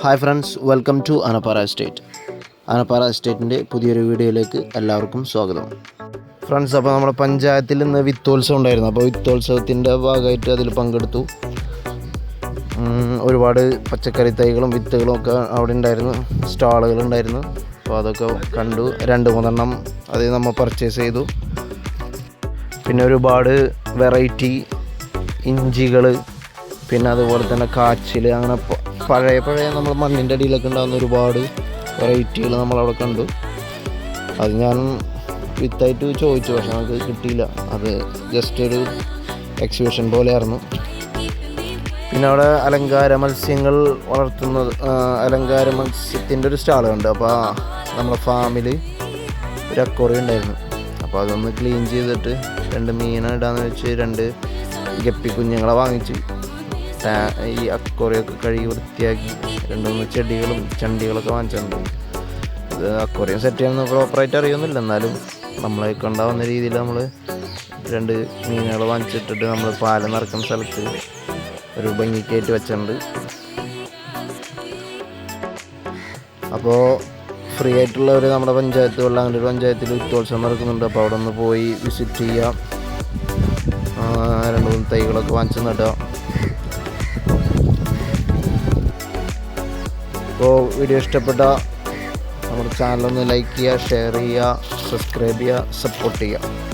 Hi friends, welcome to Anappara estate. Anappara എസ്റ്റേറ്റിൻ്റെ പുതിയൊരു വീഡിയോയിലേക്ക് എല്ലാവർക്കും സ്വാഗതം. ഫ്രണ്ട്സ്, അപ്പോൾ നമ്മുടെ പഞ്ചായത്തിൽ ഇന്ന് വിത്തോത്സവം ഉണ്ടായിരുന്നു. അപ്പോൾ വിത്തോത്സവത്തിൻ്റെ ഭാഗമായിട്ട് അതിൽ പങ്കെടുത്തു. ഒരുപാട് പച്ചക്കറി തൈകളും വിത്തുകളും ഒക്കെ അവിടെ ഉണ്ടായിരുന്നു, സ്റ്റാളുകളുണ്ടായിരുന്നു. അപ്പോൾ അതൊക്കെ കണ്ടു. 2-3 അത് നമ്മൾ പർച്ചേസ് ചെയ്തു. പിന്നെ ഒരുപാട് വെറൈറ്റി ഇഞ്ചികൾ, പിന്നെ അതുപോലെ തന്നെ കാച്ചിൽ, അങ്ങനെ പഴയ നമ്മൾ മണ്ണിൻ്റെ അടിയിലൊക്കെ ഉണ്ടാകുന്ന ഒരുപാട് വെറൈറ്റികൾ നമ്മളവിടെ കണ്ടു. അത് ഞാൻ വിത്തായിട്ട് ചോദിച്ചു, പക്ഷെ നമുക്ക് കിട്ടിയില്ല. അത് ജസ്റ്റ് ഒരു എക്സിബിഷൻ പോലെയായിരുന്നു. പിന്നെ അവിടെ അലങ്കാര മത്സ്യങ്ങൾ വളർത്തുന്നത്, അലങ്കാര മത്സ്യത്തിൻ്റെ ഒരു സ്റ്റാളുണ്ട്. അപ്പോൾ നമ്മുടെ ഫാമിൽ ഒരു അക്വേറിയം ഉണ്ടായിരുന്നു. അപ്പോൾ അതൊന്ന് ക്ലീൻ ചെയ്തിട്ട് 2 മീനെ ഇടാന്ന് വെച്ച് 2 ഗപ്പി കുഞ്ഞുങ്ങളെ വാങ്ങിച്ച് ഈ അക്വേറിയമൊക്കെ കഴുകി വൃത്തിയാക്കി 2-3 ചെടികളും ചണ്ടികളൊക്കെ വാങ്ങിച്ചിട്ടുണ്ട്. ഇത് അക്വേറിയം സെറ്റ് ചെയ്യാൻ പ്രോപ്പറായിട്ട് അറിയുന്നില്ല, എന്നാലും നമ്മളെ കൊണ്ടാവുന്ന രീതിയിൽ നമ്മൾ 2 മീനുകൾ വാങ്ങിച്ചിട്ടിട്ട് നമ്മൾ പാല് നിറക്കുന്ന സ്ഥലത്ത് ഒരു ഭംഗിക്കായിട്ട് വെച്ചിട്ടുണ്ട്. അപ്പോൾ ഫ്രീ ആയിട്ടുള്ളവർ നമ്മുടെ പഞ്ചായത്ത്, വെള്ളാങ്കണ്ടി പഞ്ചായത്തിൽ വിത്തോത്സവം നടക്കുന്നുണ്ട്. അപ്പോൾ അവിടെ ഒന്ന് പോയി വിസിറ്റ് ചെയ്യാം. 2-3 തൈകളൊക്കെ വാങ്ങിച്ച് നടുക. അപ്പോൾ വീഡിയോ ഇഷ്ടപ്പെട്ട നമ്മുടെ ചാനലൊന്ന് ലൈക്ക് ചെയ്യുക, ഷെയർ ചെയ്യുക, സബ്സ്ക്രൈബ് ചെയ്യുക, സപ്പോർട്ട് ചെയ്യുക.